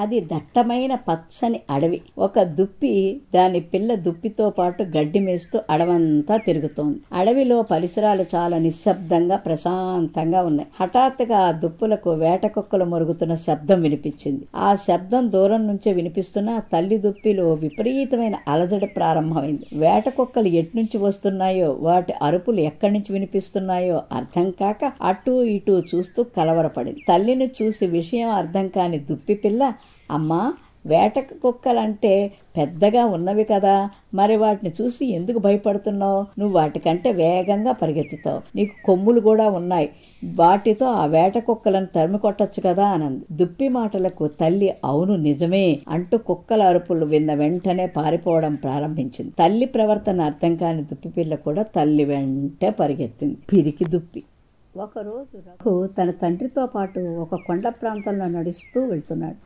అది దట్టమైన పచ్చని అడవి. ఒక దుప్పి దాని పిల్ల దుప్పితో పాటు గడ్డి మేస్తూ అడవంతా తిరుగుతోంది. అడవిలో పరిసరాలు చాలా నిశ్శబ్దంగా ప్రశాంతంగా ఉన్నాయి. హఠాత్తుగా ఆ దుప్పులకు వేటకొక్కలు మొరుగుతున్న శబ్దం వినిపించింది. ఆ శబ్దం దూరం నుంచే వినిపిస్తున్న తల్లి దుప్పిలో విపరీతమైన అలజడి ప్రారంభమైంది. వేటకొక్కలు ఎట్నుంచి వస్తున్నాయో, వాటి అరుపులు ఎక్కడి నుంచి వినిపిస్తున్నాయో అర్థం కాక అటూ ఇటూ చూస్తూ కలవరపడింది. తల్లిని చూసి విషయం అర్థం కాని దుప్పి పిల్ల, అమ్మా, వేట కుక్కలంటే పెద్దగా ఉన్నవి కదా, మరి వాటిని చూసి ఎందుకు భయపడుతున్నావు? నువ్వు వాటికంటే వేగంగా పరిగెత్తుతావు, నీకు కొమ్ములు కూడా ఉన్నాయి, వాటితో ఆ వేట కుక్కలను తరిమి కొట్టచ్చు కదా అనంది. దుప్పి మాటలకు తల్లి అవును నిజమే అంటూ కుక్కల అరుపులు విన్న వెంటనే పారిపోవడం ప్రారంభించింది. తల్లి ప్రవర్తన అర్థం కాని దుప్పి పిల్ల కూడా తల్లి వెంటే పరిగెత్తింది. పిరికి దుప్పి. ఒకరోజు రఘు తన తండ్రితో పాటు ఒక కొండ ప్రాంతంలో నడుస్తూ వెళ్తున్నాడు.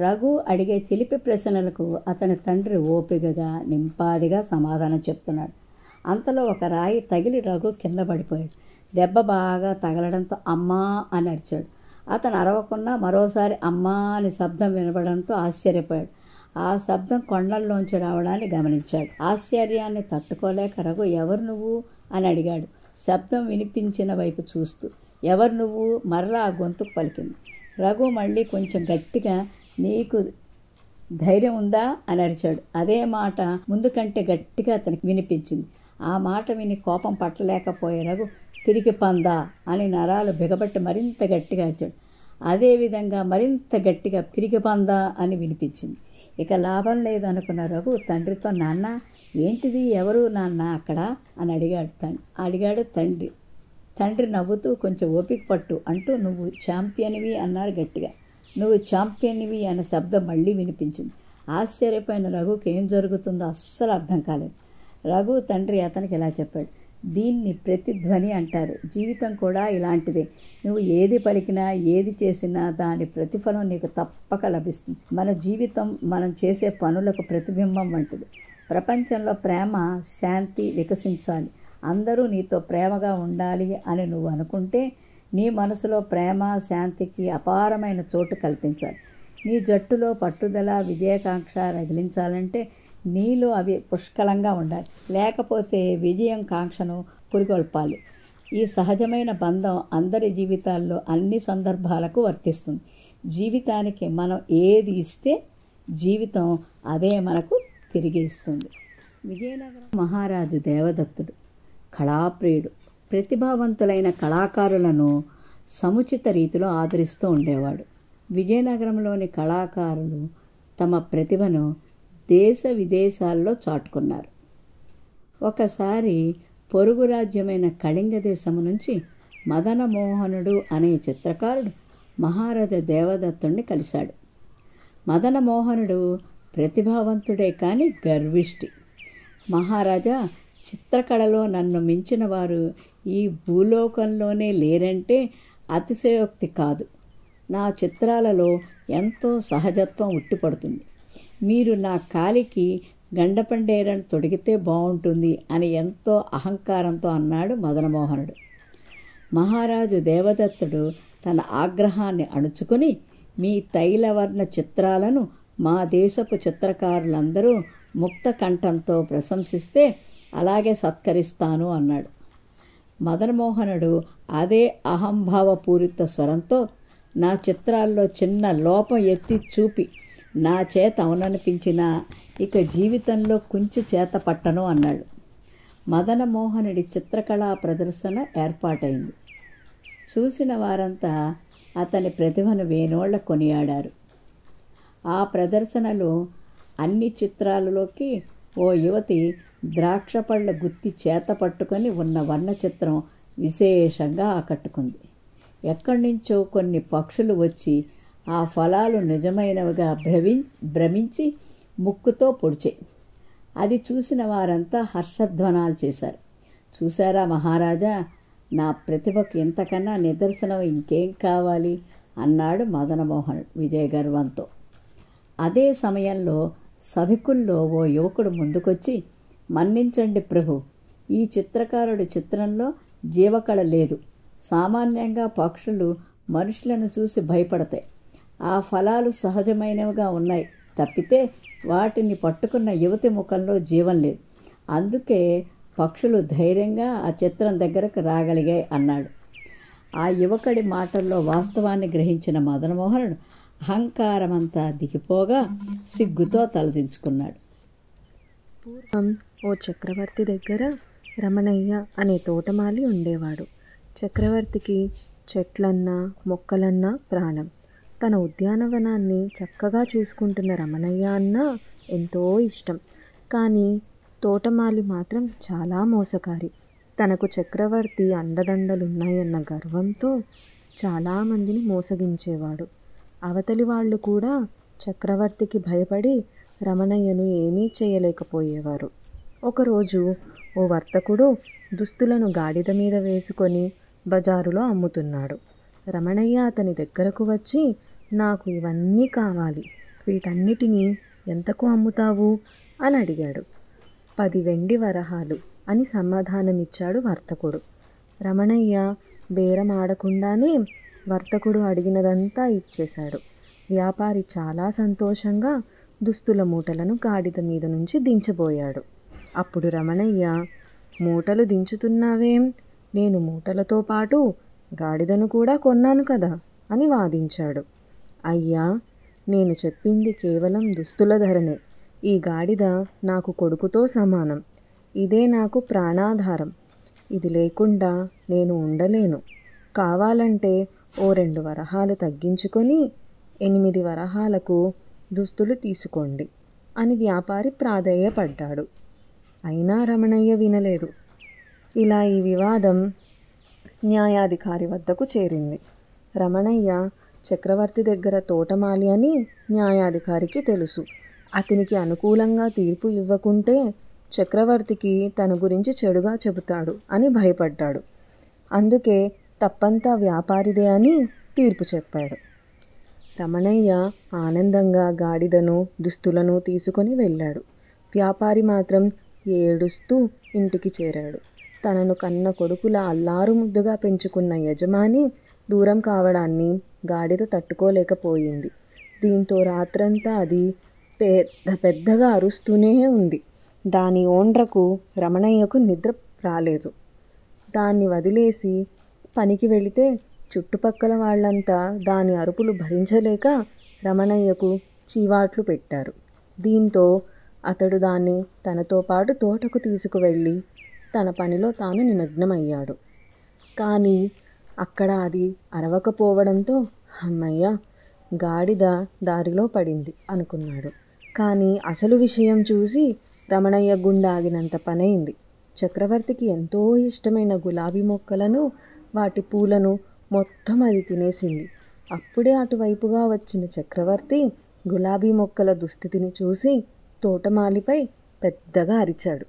రఘు అడిగే చిలిపి ప్రశ్నలకు అతని తండ్రి ఓపికగా నింపాదిగా సమాధానం చెప్తున్నాడు. అంతలో ఒక రాయి తగిలి రఘు కింద పడిపోయాడు. దెబ్బ బాగా తగలడంతో అమ్మా అని అరిచాడు. అతను అరవకుండా మరోసారి అమ్మా అని శబ్దం వినపడంతో ఆశ్చర్యపోయాడు. ఆ శబ్దం కొండల్లోంచి రావడాన్ని గమనించాడు. ఆశ్చర్యాన్ని తట్టుకోలేక రఘు ఎవరు నువ్వు అని అడిగాడు, శబ్దం వినిపించిన వైపు చూస్తూ. ఎవరు నువ్వు? మరలా ఆ గొంతుకు పలికింది. రఘు మళ్ళీ కొంచెం గట్టిగా, నీకు ధైర్యం ఉందా అని అరిచాడు. అదే మాట ముందు కంటే గట్టిగా అతనికి వినిపించింది. ఆ మాట విని కోపం పట్టలేకపోయే రఘు పిరికి పందా అని నరాలు బిగబట్టి మరింత గట్టిగా అరిచాడు. అదేవిధంగా మరింత గట్టిగా పిరికి పందా అని వినిపించింది. ఇక లాభం లేదనుకున్న రఘు తండ్రితో, నాన్న ఏంటిది, ఎవరు నాన్న అక్కడ అని అడిగాడు తండ్రి. తండ్రి నవ్వుతూ కొంచెం ఓపిక పట్టు అంటూ, నువ్వు ఛాంపియన్వి అన్నారు గట్టిగా. నువ్వు ఛాంపియన్వి అనే శబ్దం మళ్ళీ వినిపించింది. ఆశ్చర్యపోయిన రఘుకి ఏం జరుగుతుందో అస్సలు అర్థం కాలేదు. రఘు తండ్రి అతనికి ఇలా చెప్పాడు, దీన్ని ప్రతిధ్వని అంటారు. జీవితం కూడా ఇలాంటిదే. నువ్వు ఏది పలికినా ఏది చేసినా దాని ప్రతిఫలం నీకు తప్పక లభిస్తుంది. మన జీవితం మనం చేసే పనులకు ప్రతిబింబం వంటిది. ప్రపంచంలో ప్రేమ, శాంతి వికసించాలి, అందరూ నీతో ప్రేమగా ఉండాలి అని నువ్వు అనుకుంటే నీ మనసులో ప్రేమ, శాంతికి అపారమైన చోటు కల్పించాలి. నీ జట్టులో పట్టుదల, విజయకాంక్ష రగిలించాలంటే నీలో అవి పుష్కలంగా ఉండాలి. లేకపోతే విజయం కాంక్షను పురికొల్పాలి. ఈ సహజమైన బంధం అందరి జీవితాల్లో అన్ని సందర్భాలకు వర్తిస్తుంది. జీవితానికి మనం ఏది ఇస్తే జీవితం అదే మనకు తిరిగి ఇస్తుంది. విజయనగరం మహారాజు దేవదత్తుడు కళాప్రియుడు. ప్రతిభావంతులైన కళాకారులను సముచిత రీతిలో ఆదరిస్తూ ఉండేవాడు. విజయనగరంలోని కళాకారులు తమ ప్రతిభను దేశ విదేశాల్లో చాటుకున్నారు. ఒకసారి పొరుగు రాజ్యమైన కళింగ దేశము నుంచి మదనమోహనుడు అనే చిత్రకారుడు మహారాజా దేవదత్తుణ్ణి కలిశాడు. మదనమోహనుడు ప్రతిభావంతుడే కానీ గర్విష్టి. మహారాజా, చిత్రకళలో నన్ను మించిన వారు ఈ భూలోకంలోనే లేరంటే అతిశయోక్తి కాదు. నా చిత్రాలలో ఎంతో సహజత్వం ఉట్టిపడుతుంది. మీరు నా కాలికి గండపండేరను తొడిగితే బాగుంటుంది అని ఎంతో అహంకారంతో అన్నాడు మదనమోహనుడు. మహారాజు దేవదత్తుడు తన ఆగ్రహాన్ని అణుచుకుని, మీ తైలవర్ణ చిత్రాలను మా దేశపు చిత్రకారులందరూ ముక్త కంఠంతో ప్రశంసిస్తే అలాగే సత్కరిస్తాను అన్నాడు. మదనమోహనుడు అదే అహంభావపూరిత స్వరంతో, నా చిత్రాల్లో చిన్న లోపం ఎత్తి చూపి నా చేత అవుననిపించినా ఇక జీవితంలో కుంచి చేత పట్టను అన్నాడు. మదనమోహనుడి చిత్రకళా ప్రదర్శన ఏర్పాటైంది. చూసిన వారంతా అతని ప్రతిభను వేనోళ్ల కొనియాడారు. ఆ ప్రదర్శనలో అన్ని చిత్రాలలోకి ఓ యువతి ద్రాక్ష పళ్ళ గుత్తి చేత పట్టుకొని ఉన్న వర్ణ చిత్రం విశేషంగా ఆకట్టుకుంది. ఎక్కడి నుంచో కొన్ని పక్షులు వచ్చి ఆ ఫలాలు నిజమైనవిగా భ్రమించి ముక్కుతో పొడిచాయి. అది చూసిన వారంతా హర్షధ్వానాలు చేశారు. చూశారా మహారాజా, నా ప్రతిభకు ఇంతకన్నా నిదర్శనం ఇంకేం కావాలి అన్నాడు మదనమోహనుడు విజయగర్వంతో. అదే సమయంలో సభికుల్లో ఓ యువకుడు ముందుకొచ్చి, మన్నించండి ప్రభు, ఈ చిత్రకారుడి చిత్రంలో జీవకళ లేదు. సామాన్యంగా పక్షులు మనుషులను చూసి భయపడతాయి. ఆ ఫలాలు సహజమైనవిగా ఉన్నాయి తప్పితే వాటిని పట్టుకున్న యువతి ముఖంలో జీవం లేదు. అందుకే పక్షులు ధైర్యంగా ఆ చిత్రం దగ్గరకు రాగలిగాయి అన్నాడు. ఆ యువకుడి మాటల్లో వాస్తవాన్ని గ్రహించిన మదనమోహనుడు అహంకారమంతా దిగిపోగా సిగ్గుతో తలదించుకున్నాడు. పూర్వం ఓ చక్రవర్తి దగ్గర రమణయ్య అనే తోటమాలి ఉండేవాడు. చక్రవర్తికి చెట్లన్నా మొక్కలన్నా ప్రాణం. తన ఉద్యానవనాన్ని చక్కగా చూసుకుంటున్న రమణయ్య అన్నా ఎంతో ఇష్టం. కానీ తోటమాలి మాత్రం చాలా మోసకారి. తనకు చక్రవర్తి అండదండలున్నాయన్న గర్వంతో చాలామందిని మోసగించేవాడు. అవతలి వాళ్ళు కూడా చక్రవర్తికి భయపడి రమణయ్యను ఏమీ చేయలేకపోయేవారు. ఒకరోజు ఓ వర్తకుడు దుస్తులను గాడిద మీద వేసుకొని బజారులో అమ్ముతున్నాడు. రమణయ్య అతని దగ్గరకు వచ్చి, నాకు ఇవన్నీ కావాలి, వీటన్నిటినీ ఎంతకు అమ్ముతావు అని అడిగాడు. 10 వెండి వరహాలు అని సమాధానమిచ్చాడు వర్తకుడు. రమణయ్య బేరం ఆడకుండానే వర్తకుడు అడిగినదంతా ఇచ్చేశాడు. వ్యాపారి చాలా సంతోషంగా దుస్తుల మూటలను గాడిద మీద నుంచి దించబోయాడు. అప్పుడు రమణయ్య, మూటలు దించుతున్నావేం? నేను మూటలతో పాటు గాడిదను కూడా కొన్నాను కదా అని వాదించాడు. అయ్యా, నేను చెప్పింది కేవలం దుస్తుల ధరనే. ఈ గాడిద నాకు కొడుకుతో సమానం. ఇదే నాకు ప్రాణాధారం. ఇది లేకుండా నేను ఉండలేను. కావాలంటే ఓ 2 వరహాలు తగ్గించుకొని 8 వరహాలకు దుస్తులు తీసుకోండి అని వ్యాపారి ప్రాధేయపడ్డాడు. అయినా రమణయ్య వినలేదు. ఇలా ఈ వివాదం న్యాయాధికారి వద్దకు చేరింది. రమణయ్య చక్రవర్తి దగ్గర తోటమాలి అని న్యాయాధికారికి తెలుసు. అతనికి అనుకూలంగా తీర్పు ఇవ్వకుంటే చక్రవర్తికి తన గురించి చెడుగా చెబుతాడు అని భయపడ్డాడు. అందుకే తప్పంతా వ్యాపారిదే అని తీర్పు చెప్పాడు. రమణయ్య ఆనందంగా గాడిదను దుస్తులను తీసుకొని వెళ్ళాడు. వ్యాపారి మాత్రం ఏడుస్తూ ఇంటికి చేరాడు. తనను కన్న కొడుకుల అల్లారు ముద్దుగా పెంచుకున్న యజమాని దూరం కావడాన్ని గాడిద తట్టుకోలేకపోయింది. దీంతో రాత్రంతా అది పెద్దగా అరుస్తూనే ఉంది. దాని ఓండ్రకు రమణయ్యకు నిద్ర రాలేదు. దాన్ని వదిలేసి పనికి వెళితే చుట్టుపక్కల వాళ్ళంతా దాని అరుపులు భరించలేక రమణయ్యకు చీవాట్లు పెట్టారు. దీంతో అతడు దాన్ని తనతో పాటు తోటకు తీసుకువెళ్ళి తన పనిలో తాను నిమగ్నమయ్యాడు. కానీ అక్కడ అది అరవకపోవడంతో అమ్మయ్య, గాడిద దారిలో పడింది అనుకున్నాడు. కానీ అసలు విషయం చూసి రమణయ్య గుండె ఆగినంత పనైంది. చక్రవర్తికి ఎంతో ఇష్టమైన గులాబీ మొక్కలను, వాటి పూలను మొత్తం అది తినేసింది. అప్పుడే అటువైపుగా వచ్చిన చక్రవర్తి గులాబీ మొక్కల దుస్థితిని చూసి తోటమాలిపై పెద్దగా అరిచాడు.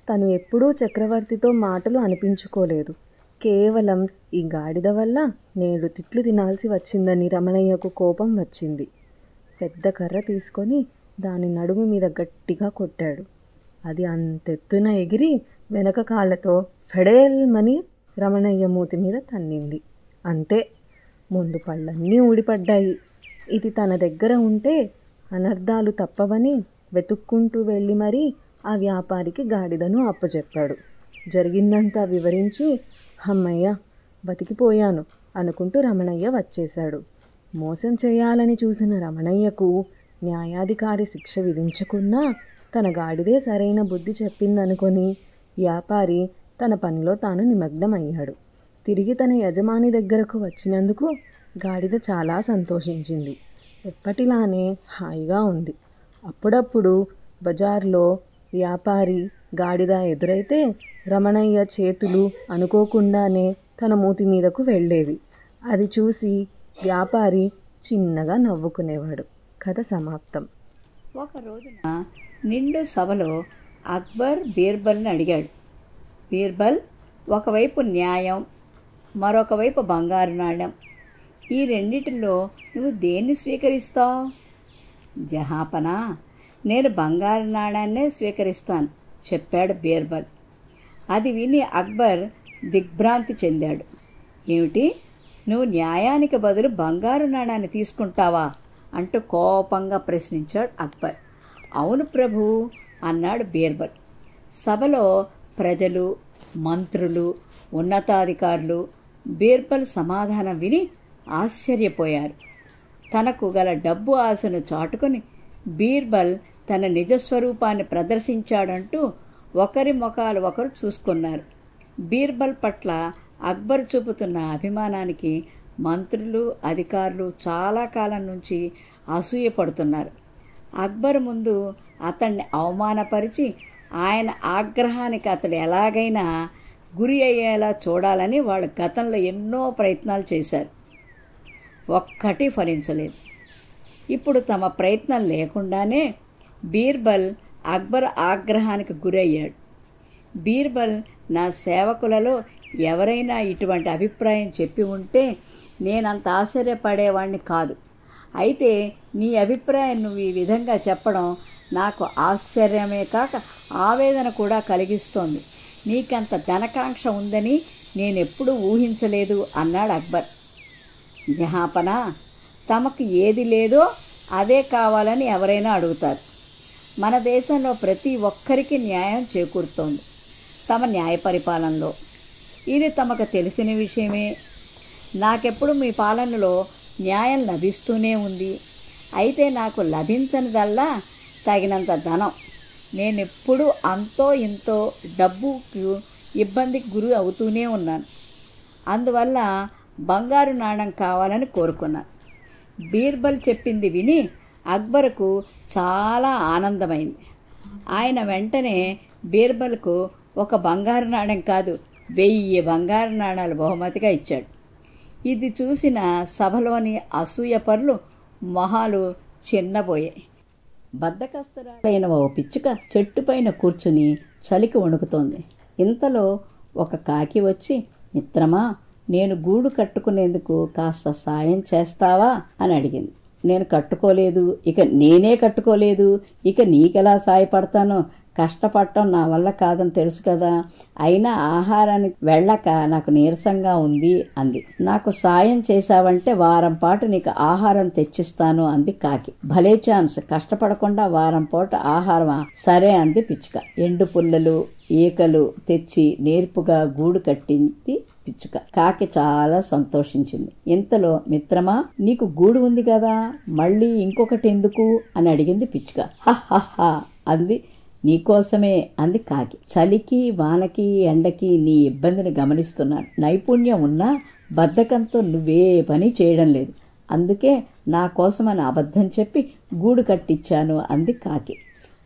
తను ఎప్పుడూ చక్రవర్తితో మాటలు అనిపించుకోలేదు. కేవలం ఈ గాడిద వల్ల నేడు తిట్లు తినాల్సి వచ్చిందని రమణయ్యకు కోపం వచ్చింది. పెద్ద కర్ర తీసుకొని దాని నడుము మీద గట్టిగా కొట్టాడు. అది అంతెత్తున ఎగిరి వెనక కాళ్ళతో ఫెడేల్మని రమణయ్య మూతి మీద తన్నింది. అంతే, ముందు పళ్ళన్నీ ఊడిపడ్డాయి. ఇది తన దగ్గర ఉంటే అనర్థాలు తప్పవని వెతుక్కుంటూ వెళ్ళి మరీ ఆ వ్యాపారికి గాడిదను అప్పచెప్పాడు. జరిగిందంతా వివరించి అమ్మయ్య, బతికిపోయాను అనుకుంటూ రమణయ్య వచ్చేశాడు. మోసం చేయాలని చూసిన రమణయ్యకు న్యాయాధికారి శిక్ష విధించుకున్నా తన గాడిదే సరైన బుద్ధి చెప్పిందనుకొని వ్యాపారి తన పనిలో తాను నిమగ్నమయ్యాడు. తిరిగి తన యజమాని దగ్గరకు వచ్చినందుకు గాడిద చాలా సంతోషించింది. ఎప్పటిలానే హాయిగా ఉంది. అప్పుడప్పుడు బజార్లో వ్యాపారి గాడిద ఎదురైతే రమణయ్య చేతులు అనుకోకుండానే తన మూతి మీదకు వెళ్ళేవి. అది చూసి వ్యాపారి చిన్నగా నవ్వుకునేవాడు. కథ సమాప్తం. ఒక రోజున నిండు సభలో అక్బర్ బీర్బల్ని అడిగాడు. బీర్బల్, ఒకవైపు న్యాయం, మరొక వైపు బంగారు నాణ్యం. ఈ రెండిటిలో నువ్వు దేన్ని స్వీకరిస్తావు? జహాపనా, నేను బంగారు నాణ్యాన్నే స్వీకరిస్తాను చెప్పాడు బీర్బల్. అది విని అక్బర్ దిగ్భ్రాంతి చెందాడు. ఏమిటి, నువ్వు న్యాయానికి బదులు బంగారు నాణాన్ని తీసుకుంటావా అంటూ కోపంగా ప్రశ్నించాడు అక్బర్. అవును ప్రభు అన్నాడు బీర్బల్. సభలో ప్రజలు, మంత్రులు, ఉన్నతాధికారులు బీర్బల్ సమాధానం విని ఆశ్చర్యపోయారు. తనకు గల డబ్బు ఆశను చాటుకొని బీర్బల్ తన నిజస్వరూపాన్ని ప్రదర్శించాడంటూ ఒకరి ముఖాలు ఒకరు చూసుకున్నారు. బీర్బల్ పట్ల అక్బర్ చూపుతున్న అభిమానానికి మంత్రులు, అధికారులు చాలా కాలం నుంచి అసూయపడుతున్నారు. అక్బర్ ముందు అతన్ని అవమానపరిచి ఆయన ఆగ్రహానికి అతడు ఎలాగైనా గురి అయ్యేలా చూడాలని వాళ్ళు గతంలో ఎన్నో ప్రయత్నాలు చేశారు. ఒక్కటి ఫలించలేదు. ఇప్పుడు తమ ప్రయత్నం లేకుండానే బీర్బల్ అక్బర్ ఆగ్రహానికి గురయ్యాడు. బీర్బల్, నా సేవకులలో ఎవరైనా ఇటువంటి అభిప్రాయం చెప్పి ఉంటే నేనంత ఆశ్చర్యపడేవాణ్ణి కాదు. అయితే నీ అభిప్రాయం నువ్వు ఈ విధంగా చెప్పడం నాకు ఆశ్చర్యమే కాక ఆవేదన కూడా కలిగిస్తోంది. నీకంత ధనకాంక్ష ఉందని నేనెప్పుడూ ఊహించలేదు అన్నాడు అక్బర్. జహాపనా, తమకు ఏది లేదో అదే కావాలని ఎవరైనా అడుగుతారు. మన దేశంలో ప్రతి ఒక్కరికి న్యాయం చేకూరుతోంది తమ న్యాయ పరిపాలనలో. ఇది తమకు తెలిసిన విషయమే. నాకెప్పుడు మీ పాలనలో న్యాయం లభిస్తూనే ఉంది. అయితే నాకు లభించనిదల్లా తగినంత ధనం. నేనెప్పుడు అంతో ఇంతో డబ్బుకు ఇబ్బందికి గురి అవుతూనే ఉన్నాను. అందువల్ల బంగారు నాణం కావాలని కోరుకున్నాను. బీర్బల్ చెప్పింది విని అక్బర్కు చాలా ఆనందమైంది. ఆయన వెంటనే బీర్బల్కు ఒక బంగారు నాణం కాదు, 1000 బంగారు నాణాలు బహుమతిగా ఇచ్చాడు. ఇది చూసిన సభలోని అసూయపరులు మొహాలు చిన్నబోయాయి. బద్ధకస్తురాలైన ఓ పిచ్చుక చెట్టుపైన కూర్చుని చలికి వణుకుతోంది. ఇంతలో ఒక కాకి వచ్చి, మిత్రమా, నేను గూడు కట్టుకునేందుకు కాస్త సాయం చేస్తావా అని అడిగింది. నేను కట్టుకోలేదు, నేనే కట్టుకోలేదు, ఇక నీకెలా సాయపడతానో? కష్టపడటం నా వల్ల కాదని తెలుసు కదా. అయినా ఆహారానికి వెళ్ళక నాకు నీరసంగా ఉంది అంది. నాకు సాయం చేశావంటే వారం పాటు నీకు ఆహారం తెచ్చిస్తాను అంది కాకి. భలే ఛాన్స్, కష్టపడకుండా వారం పాటు ఆహారమా? సరే అంది పిచ్చుక. ఎండు పుల్లలు, ఈకలు తెచ్చి నేర్పుగా గూడు కట్టింది పిచ్చుక. కాకి చాలా సంతోషించింది. ఇంతలో, మిత్రమా, నీకు గూడు ఉంది కదా, మళ్ళీ ఇంకొకటి ఎందుకు అని అడిగింది పిచ్చుక. హహహా అంది. నీకోసమే అంది కాకి. చలికి, వానకి, ఎండకి నీ ఇబ్బందిని గమనిస్తున్నాను. నైపుణ్యం ఉన్నా బద్ధకంతో నువ్వే పని చేయడం లేదు. అందుకే నా కోసమని అబద్ధం చెప్పి గూడు కట్టించాను అంది కాకి.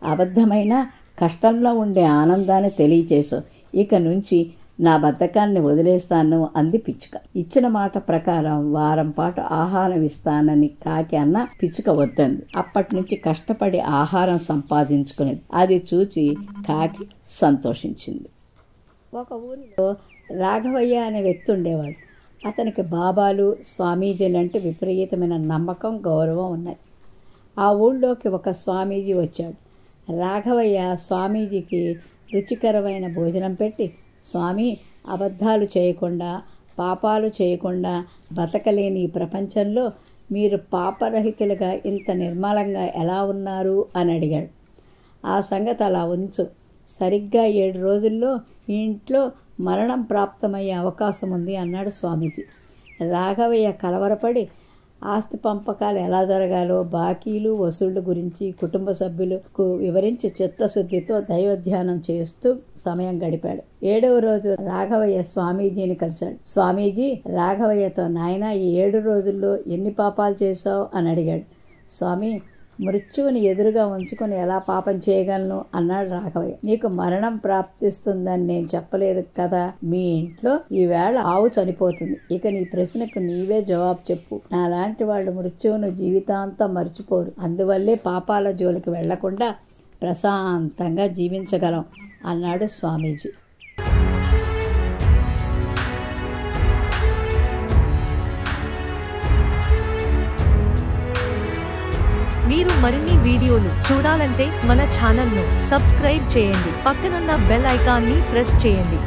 అబద్ధమైనా కష్టంలో ఉండే ఆనందాన్ని తెలియచేసావు. ఇక నుంచి నా బద్ధకాన్ని వదిలేస్తాను అంది పిచ్చుక. ఇచ్చిన మాట ప్రకారం వారం పాటు ఆహారం ఇస్తానని కాకి అన్న పిచ్చుక వద్దంది. అప్పటి నుంచి కష్టపడి ఆహారం సంపాదించుకునేది. అది చూచి కాకి సంతోషించింది. ఒక ఊరిలో రాఘవయ్య అనే వ్యక్తి ఉండేవాడు. అతనికి బాబాలు, స్వామీజీలంటే విపరీతమైన నమ్మకం, గౌరవం ఉన్నాయి. ఆ ఊళ్ళోకి ఒక స్వామీజీ వచ్చాడు. రాఘవయ్య స్వామీజీకి రుచికరమైన భోజనం పెట్టి, స్వామి, అబద్ధాలు చేయకుండా, పాపాలు చేయకుండా బతకలేని ఈ ప్రపంచంలో మీరు పాపరహితులుగా ఇంత నిర్మలంగా ఎలా ఉన్నారు అని అడిగాడు. ఆ సంగతి అలా ఉంచు. సరిగ్గా 7 రోజుల్లో ఈ ఇంట్లో మరణం ప్రాప్తమయ్యే అవకాశం ఉంది అన్నాడు స్వామీజీ. రాఘవయ్య కలవరపడి ఆస్తి పంపకాలు ఎలా జరగాలో, బాకీలు వసూళ్ల గురించి కుటుంబ సభ్యులకు వివరించి చిత్తశుద్ధితో దైవధ్యానం చేస్తూ సమయం గడిపాడు. 7వ రోజు రాఘవయ్య స్వామీజీని కలిశాడు. స్వామీజీ రాఘవయ్యతో, నాయనా, ఈ 7 రోజుల్లో ఎన్ని పాపాలు చేశావు అని అడిగాడు. స్వామి, మృత్యువుని ఎదురుగా ఉంచుకొని ఎలా పాపం చేయగలను అన్నాడు రాఘవయ్య. నీకు మరణం ప్రాప్తిస్తుందని నేను చెప్పలేదు కదా. మీ ఇంట్లో ఈవేళ ఆవు చనిపోతుంది. ఇక నీ ప్రశ్నకు నీవే జవాబు చెప్పు. నాలాంటి వాళ్ళు మృత్యువును జీవితాంతం మర్చిపోరు. అందువల్లే పాపాల జోలికి వెళ్లకుండా ప్రశాంతంగా జీవించగలం అన్నాడు స్వామీజీ. మీరు మరిన్ని వీడియోలు చూడాలంటే మన ఛానల్ను సబ్స్క్రైబ్ చేయండి. పక్కనున్న బెల్ ఐకాన్ని ప్రెస్ చేయండి.